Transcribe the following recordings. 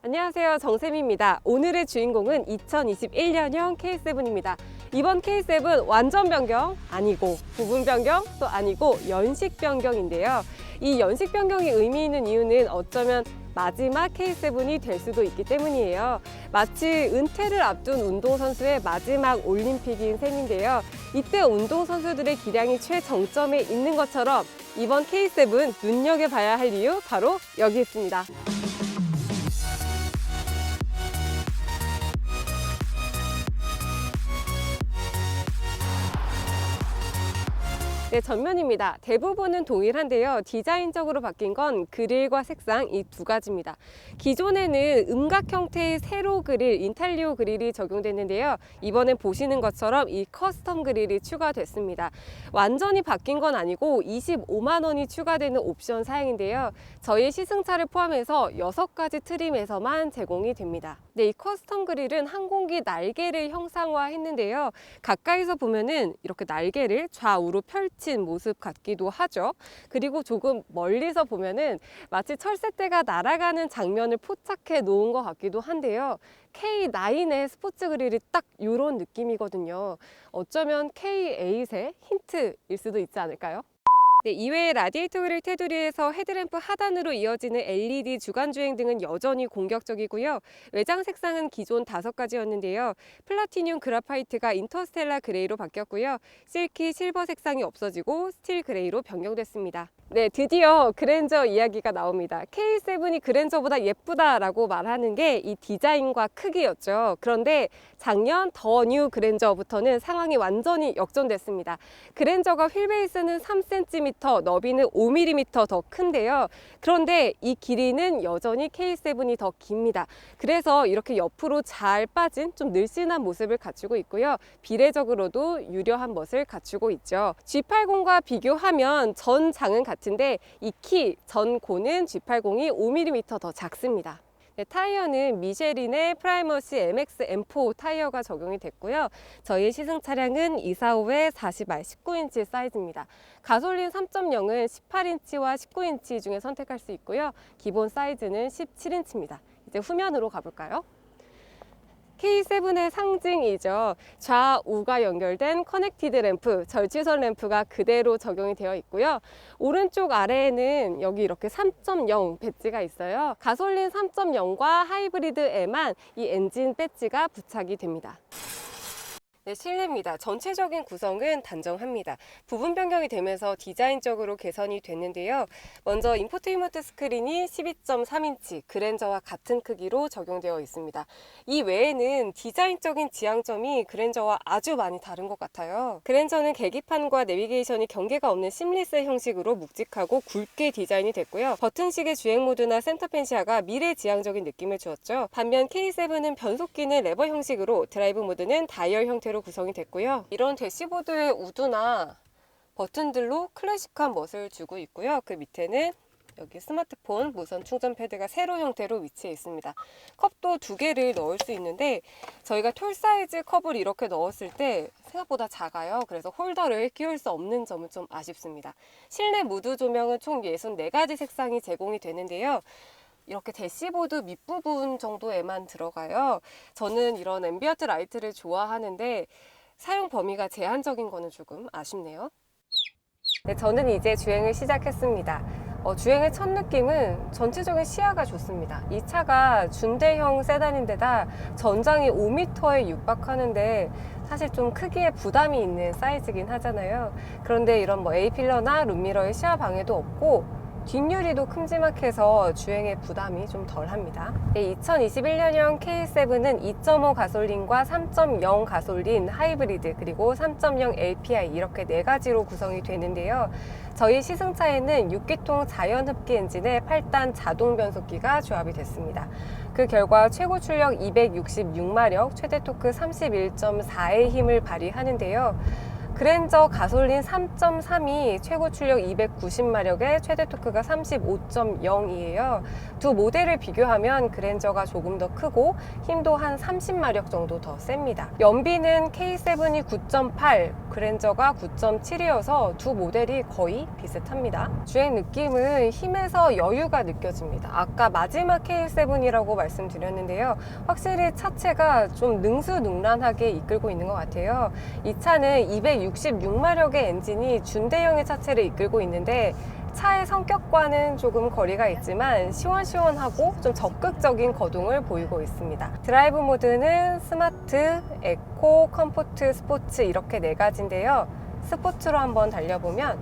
안녕하세요, 정쌤입니다. 오늘의 주인공은 2021년형 K7입니다. 이번 K7 완전 변경 아니고 부분 변경 또 아니고 연식 변경인데요. 이 연식 변경이 의미 있는 이유는 어쩌면 마지막 K7이 될 수도 있기 때문이에요. 마치 은퇴를 앞둔 운동선수의 마지막 올림픽인 셈인데요. 이때 운동선수들의 기량이 최정점에 있는 것처럼 이번 K7 눈여겨봐야 할 이유 바로 여기 있습니다. 네, 전면입니다. 대부분은 동일한데요. 디자인적으로 바뀐 건 그릴과 색상 이 두 가지입니다. 기존에는 음각 형태의 세로 그릴, 인탈리오 그릴이 적용됐는데요. 이번엔 보시는 것처럼 이 커스텀 그릴이 추가됐습니다. 완전히 바뀐 건 아니고 25만 원이 추가되는 옵션 사양인데요. 저희 시승차를 포함해서 6가지 트림에서만 제공이 됩니다. 네, 이 커스텀 그릴은 항공기 날개를 형상화했는데요. 가까이서 보면은 이렇게 날개를 좌우로 펼친 모습 같기도 하죠. 그리고 조금 멀리서 보면은 마치 철새떼가 날아가는 장면을 포착해 놓은 것 같기도 한데요. K9의 스포츠 그릴이 딱 이런 느낌이거든요. 어쩌면 K8의 힌트일 수도 있지 않을까요? 네, 이외에 라디에이터 그릴 테두리에서 헤드램프 하단으로 이어지는 LED 주간주행 등은 여전히 공격적이고요. 외장 색상은 기존 5가지였는데요. 플라티늄 그라파이트가 인터스텔라 그레이로 바뀌었고요. 실키 실버 색상이 없어지고 스틸 그레이로 변경됐습니다. 네, 드디어 그랜저 이야기가 나옵니다. K7이 그랜저보다 예쁘다라고 말하는 게 이 디자인과 크기였죠. 그런데 작년 더 뉴 그랜저부터는 상황이 완전히 역전됐습니다. 그랜저가 휠베이스는 3cm, 너비는 5mm 더 큰데요. 그런데 이 길이는 여전히 K7이 더 깁니다. 그래서 이렇게 옆으로 잘 빠진 좀 늘씬한 모습을 갖추고 있고요. 비례적으로도 유려한 멋을 갖추고 있죠. G80과 비교하면 전 장은 같은데 이 키 전고는 G80이 5mm 더 작습니다. 네, 타이어는 미쉐린의 프라이머시 MX M4 타이어가 적용이 됐고요. 저희 시승 차량은 245에 40R 19인치 사이즈입니다. 가솔린 3.0은 18인치와 19인치 중에 선택할 수 있고요. 기본 사이즈는 17인치입니다. 이제 후면으로 가볼까요? K7의 상징이죠. 좌우가 연결된 커넥티드 램프, 절취선 램프가 그대로 적용이 되어 있고요. 오른쪽 아래에는 여기 이렇게 3.0 배지가 있어요. 가솔린 3.0과 하이브리드에만 이 엔진 배지가 부착이 됩니다. 네, 실내입니다. 전체적인 구성은 단정합니다. 부분 변경이 되면서 디자인적으로 개선이 됐는데요. 먼저 인포테인먼트 스크린이 12.3인치 그랜저와 같은 크기로 적용되어 있습니다. 이 외에는 디자인적인 지향점이 그랜저와 아주 많이 다른 것 같아요. 그랜저는 계기판과 내비게이션이 경계가 없는 심리스 형식으로 묵직하고 굵게 디자인이 됐고요. 버튼식의 주행 모드나 센터펜 시야가 미래지향적인 느낌을 주었죠. 반면 K7은 변속기는 레버 형식으로 드라이브 모드는 다이얼 형태로 구성이 됐고요. 이런 대시보드의 우드나 버튼들로 클래식한 멋을 주고 있고요. 그 밑에는 여기 스마트폰 무선 충전 패드가 세로 형태로 위치해 있습니다. 컵도 2개를 넣을 수 있는데 저희가 톨 사이즈 컵을 이렇게 넣었을 때 생각보다 작아요. 그래서 홀더를 끼울 수 없는 점은 좀 아쉽습니다. 실내 무드 조명은 총 64가지 색상이 제공이 되는데요. 이렇게 대시보드 밑부분 정도에만 들어가요. 저는 이런 앰비언트 라이트를 좋아하는데 사용 범위가 제한적인 거는 조금 아쉽네요. 네, 저는 이제 주행을 시작했습니다. 주행의 첫 느낌은 전체적인 시야가 좋습니다. 이 차가 준대형 세단인데다 전장이 5m에 육박하는데 사실 좀 크기에 부담이 있는 사이즈긴 하잖아요. 그런데 이런 A필러나 룸미러의 시야 방해도 없고 뒷유리도 큼지막해서 주행에 부담이 좀 덜합니다. 2021년형 K7은 2.5 가솔린과 3.0 가솔린 하이브리드 그리고 3.0 LPI 이렇게 4가지로 구성이 되는데요. 저희 시승차에는 6기통 자연흡기 엔진에 8단 자동 변속기가 조합이 됐습니다. 그 결과 최고 출력 266마력, 최대 토크 31.4의 힘을 발휘하는데요. 그랜저 가솔린 3.3이 최고 출력 290마력에 최대 토크가 35.0이에요. 두 모델을 비교하면 그랜저가 조금 더 크고 힘도 한 30마력 정도 더 셉니다. 연비는 K7이 9.8, 그랜저가 9.7이어서 두 모델이 거의 비슷합니다. 주행 느낌은 힘에서 여유가 느껴집니다. 아까 마지막 K7이라고 말씀드렸는데요. 확실히 차체가 좀 능수능란하게 이끌고 있는 것 같아요. 이 차는 266마력의 엔진이 준대형의 차체를 이끌고 있는데 차의 성격과는 조금 거리가 있지만 시원시원하고 좀 적극적인 거동을 보이고 있습니다. 드라이브 모드는 스마트, 에코, 컴포트, 스포츠 이렇게 네 가지인데요. 스포츠로 한번 달려보면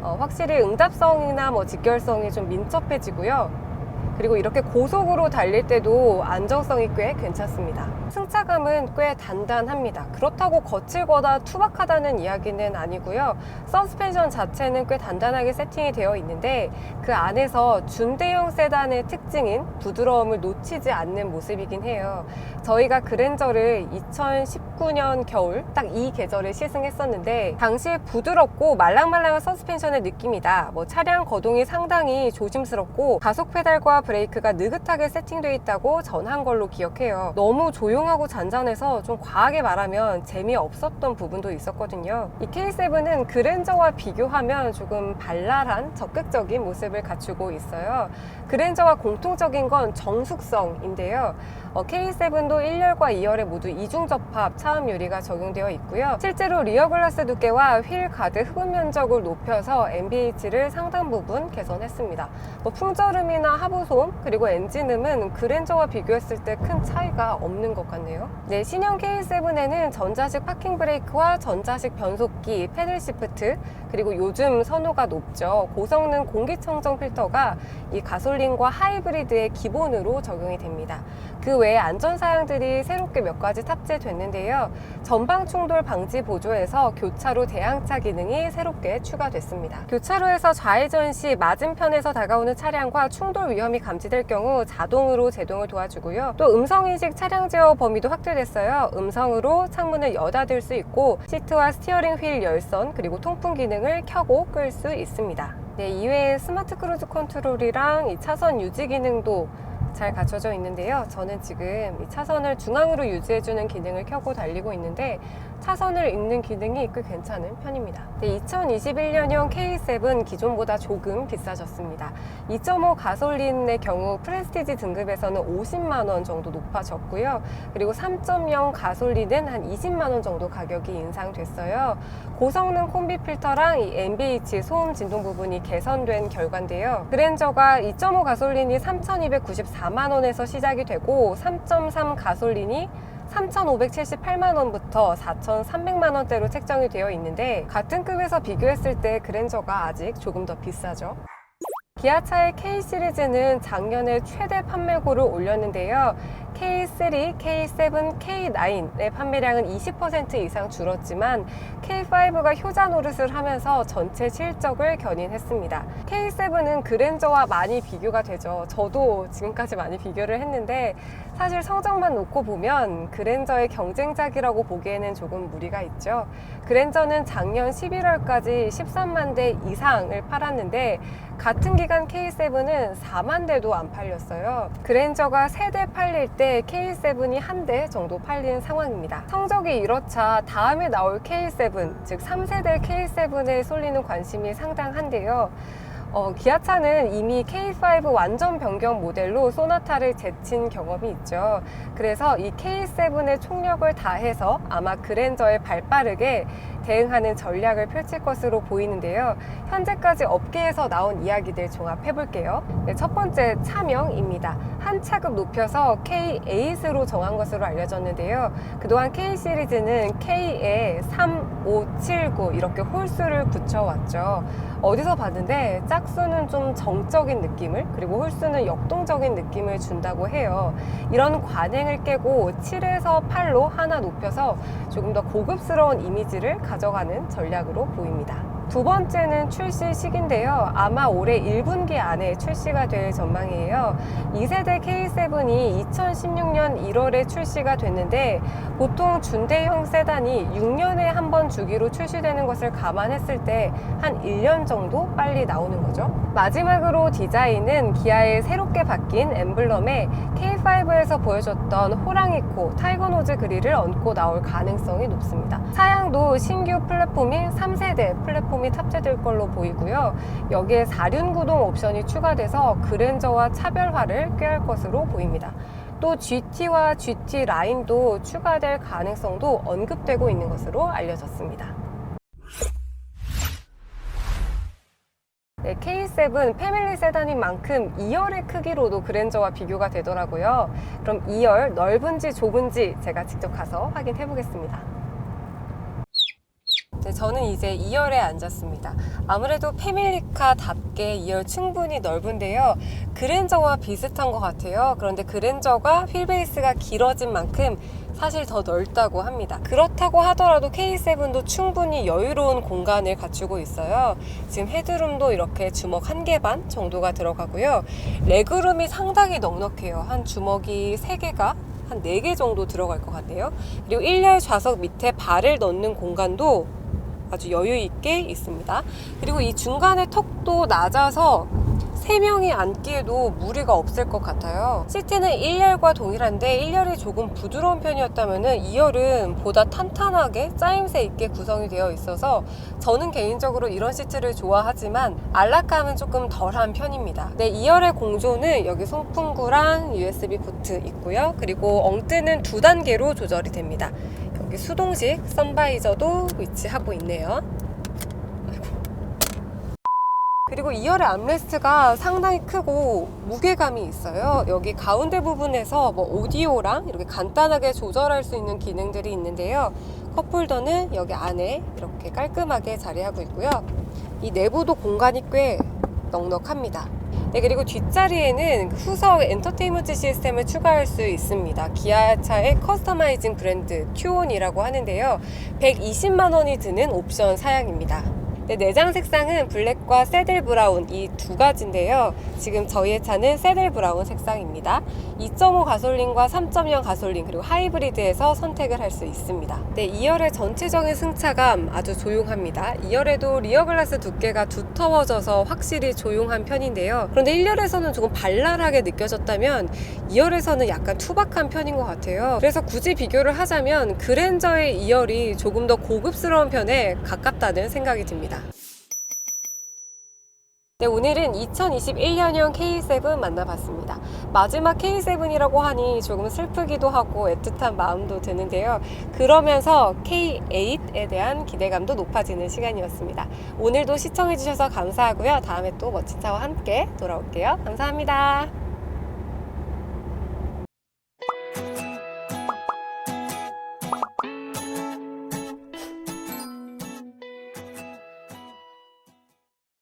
확실히 응답성이나 직결성이 좀 민첩해지고요. 그리고 이렇게 고속으로 달릴 때도 안정성이 꽤 괜찮습니다. 승차감은 꽤 단단합니다. 그렇다고 거칠거나 투박하다는 이야기는 아니고요. 서스펜션 자체는 꽤 단단하게 세팅이 되어 있는데 그 안에서 준대형 세단의 특징인 부드러움을 놓치지 않는 모습이긴 해요. 저희가 그랜저를 2019년 겨울 딱 이 계절에 시승했었는데 당시에 부드럽고 말랑말랑한 서스펜션의 느낌이다. 차량 거동이 상당히 조심스럽고 가속 페달과 브레이크가 느긋하게 세팅되어 있다고 전한 걸로 기억해요. 너무 조용하고 잔잔해서 좀 과하게 말하면 재미없었던 부분도 있었거든요. 이 K7은 그랜저와 비교하면 조금 발랄한 적극적인 모습을 갖추고 있어요. 그랜저와 공통적인 건 정숙성인데요. K7도 1열과 2열에 모두 이중접합 차음 유리가 적용되어 있고요. 실제로 리어 글라스 두께와 휠 가드 흡음 면적을 높여서 NVH를 상당 부분 개선했습니다. 풍절음이나 하부소음 그리고 엔진음은 그랜저와 비교했을 때 큰 차이가 없는 것 같네요. 네, 신형 K7에는 전자식 파킹 브레이크와 전자식 변속기, 패들 시프트 그리고 요즘 선호가 높죠. 고성능 공기청정 필터가 이 가솔린과 하이브리드의 기본으로 적용이 됩니다. 그 외에 안전사양들이 새롭게 몇 가지 탑재됐는데요. 전방 충돌 방지 보조에서 교차로 대항차 기능이 새롭게 추가됐습니다. 교차로에서 좌회전 시 맞은편에서 다가오는 차량과 충돌 위험이 감지될 경우 자동으로 제동을 도와주고요. 또 음성인식 차량 제어 범위도 확대됐어요. 음성으로 창문을 여닫을 수 있고 시트와 스티어링 휠 열선 그리고 통풍 기능을 켜고 끌 수 있습니다. 네, 이외에 스마트 크루즈 컨트롤이랑 이 차선 유지 기능도 잘 갖춰져 있는데요. 저는 지금 이 차선을 중앙으로 유지해주는 기능을 켜고 달리고 있는데 차선을 읽는 기능이 꽤 괜찮은 편입니다. 네, 2021년형 K7 기존보다 조금 비싸졌습니다. 2.5 가솔린의 경우 프레스티지 등급에서는 50만원 정도 높아졌고요. 그리고 3.0 가솔린은 한 20만원 정도 가격이 인상됐어요. 고성능 콤비 필터랑 이 NVH 소음 진동 부분이 개선된 결과인데요. 그랜저가 2.5 가솔린이 3,294만원에서 시작이 되고 3.3 가솔린이 3,578만원부터 4,300만원대로 책정이 되어 있는데 같은 급에서 비교했을 때 그랜저가 아직 조금 더 비싸죠. 기아차의 K 시리즈는 작년에 최대 판매고를 올렸는데요. K3, K7, K9의 판매량은 20% 이상 줄었지만 K5가 효자 노릇을 하면서 전체 실적을 견인했습니다. K7은 그랜저와 많이 비교가 되죠. 저도 지금까지 많이 비교를 했는데 사실 성적만 놓고 보면 그랜저의 경쟁작이라고 보기에는 조금 무리가 있죠. 그랜저는 작년 11월까지 13만 대 이상을 팔았는데 같은 기간 K7은 4만 대도 안 팔렸어요. 그랜저가 3대 팔릴 때 K7이 한 대 정도 팔리는 상황입니다. 성적이 이렇자 다음에 나올 K7, 즉 3세대 K7에 쏠리는 관심이 상당한데요. 기아차는 이미 K5 완전 변경 모델로 소나타를 제친 경험이 있죠. 그래서 이 K7의 총력을 다해서 아마 그랜저에 발빠르게 대응하는 전략을 펼칠 것으로 보이는데요. 현재까지 업계에서 나온 이야기들 종합해 볼게요. 네, 첫 번째 차명입니다. 한 차급 높여서 K8으로 정한 것으로 알려졌는데요. 그동안 K 시리즈는 K에 3, 5, 7, 9 이렇게 홀수를 붙여왔죠. 어디서 봤는데 짝수는 좀 정적인 느낌을 그리고 홀수는 역동적인 느낌을 준다고 해요. 이런 관행을 깨고 7에서 8로 하나 높여서 조금 더 고급스러운 이미지를 가져가는 전략으로 보입니다. 두 번째는 출시 시기인데요. 아마 올해 1분기 안에 출시가 될 전망이에요. 2세대 K7이 2016년 1월에 출시가 됐는데 보통 준대형 세단이 6년에 한 번 주기로 출시되는 것을 감안했을 때 한 1년 정도 빨리 나오는 거죠. 마지막으로 디자인은 기아의 새롭게 바뀐 엠블럼에 K5에서 보여줬던 호랑이 코, 타이거 노즈 그릴을 얹고 나올 가능성이 높습니다. 사양도 신규 플랫폼인 3세대 플랫폼이 탑재될 걸로 보이고요. 여기에 4륜 구동 옵션이 추가돼서 그랜저와 차별화를 꾀할 것으로 보입니다. 또 GT와 GT 라인도 추가될 가능성도 언급되고 있는 것으로 알려졌습니다. 네, K7 패밀리 세단인 만큼 2열의 크기로도 그랜저와 비교가 되더라고요. 그럼 2열 넓은지 좁은지 제가 직접 가서 확인해 보겠습니다. 네, 저는 이제 2열에 앉았습니다. 아무래도 패밀리카답게 2열 충분히 넓은데요. 그랜저와 비슷한 것 같아요. 그런데 그랜저가 휠베이스가 길어진 만큼 사실 더 넓다고 합니다. 그렇다고 하더라도 K7도 충분히 여유로운 공간을 갖추고 있어요. 지금 헤드룸도 이렇게 주먹 1개 반 정도가 들어가고요. 레그룸이 상당히 넉넉해요. 한 주먹이 3개가 한 4개 정도 들어갈 것 같네요. 그리고 1열 좌석 밑에 발을 넣는 공간도 아주 여유 있게 있습니다. 그리고 이 중간에 턱도 낮아서 3명이 앉기에도 무리가 없을 것 같아요. 시트는 1열과 동일한데 1열이 조금 부드러운 편이었다면 2열은 보다 탄탄하게 짜임새 있게 구성이 되어 있어서 저는 개인적으로 이런 시트를 좋아하지만 안락감은 조금 덜한 편입니다. 네, 2열의 공조는 여기 송풍구랑 USB 포트 있고요. 그리고 엉뜨는 2단계로 조절이 됩니다. 여기 수동식 선바이저도 위치하고 있네요. 그리고 2열의 암레스트가 상당히 크고 무게감이 있어요. 여기 가운데 부분에서 오디오랑 이렇게 간단하게 조절할 수 있는 기능들이 있는데요. 컵홀더는 여기 안에 이렇게 깔끔하게 자리하고 있고요. 이 내부도 공간이 꽤 넉넉합니다. 네, 그리고 뒷자리에는 후석 엔터테인먼트 시스템을 추가할 수 있습니다. 기아차의 커스터마이징 브랜드 튜온이라고 하는데요. 120만 원이 드는 옵션 사양입니다. 네, 내장 색상은 블랙과 새들 브라운 이 두 가지인데요. 지금 저희의 차는 새들 브라운 색상입니다. 2.5 가솔린과 3.0 가솔린 그리고 하이브리드에서 선택을 할 수 있습니다. 네, 2열의 전체적인 승차감 아주 조용합니다. 2열에도 리어 글라스 두께가 두터워져서 확실히 조용한 편인데요. 그런데 1열에서는 조금 발랄하게 느껴졌다면 2열에서는 약간 투박한 편인 것 같아요. 그래서 굳이 비교를 하자면 그랜저의 2열이 조금 더 고급스러운 편에 가깝다는 생각이 듭니다. 네, 오늘은 2021년형 K7 만나봤습니다. 마지막 K7이라고 하니 조금 슬프기도 하고 애틋한 마음도 드는데요. 그러면서 K8에 대한 기대감도 높아지는 시간이었습니다. 오늘도 시청해주셔서 감사하고요. 다음에 또 멋진 차와 함께 돌아올게요. 감사합니다.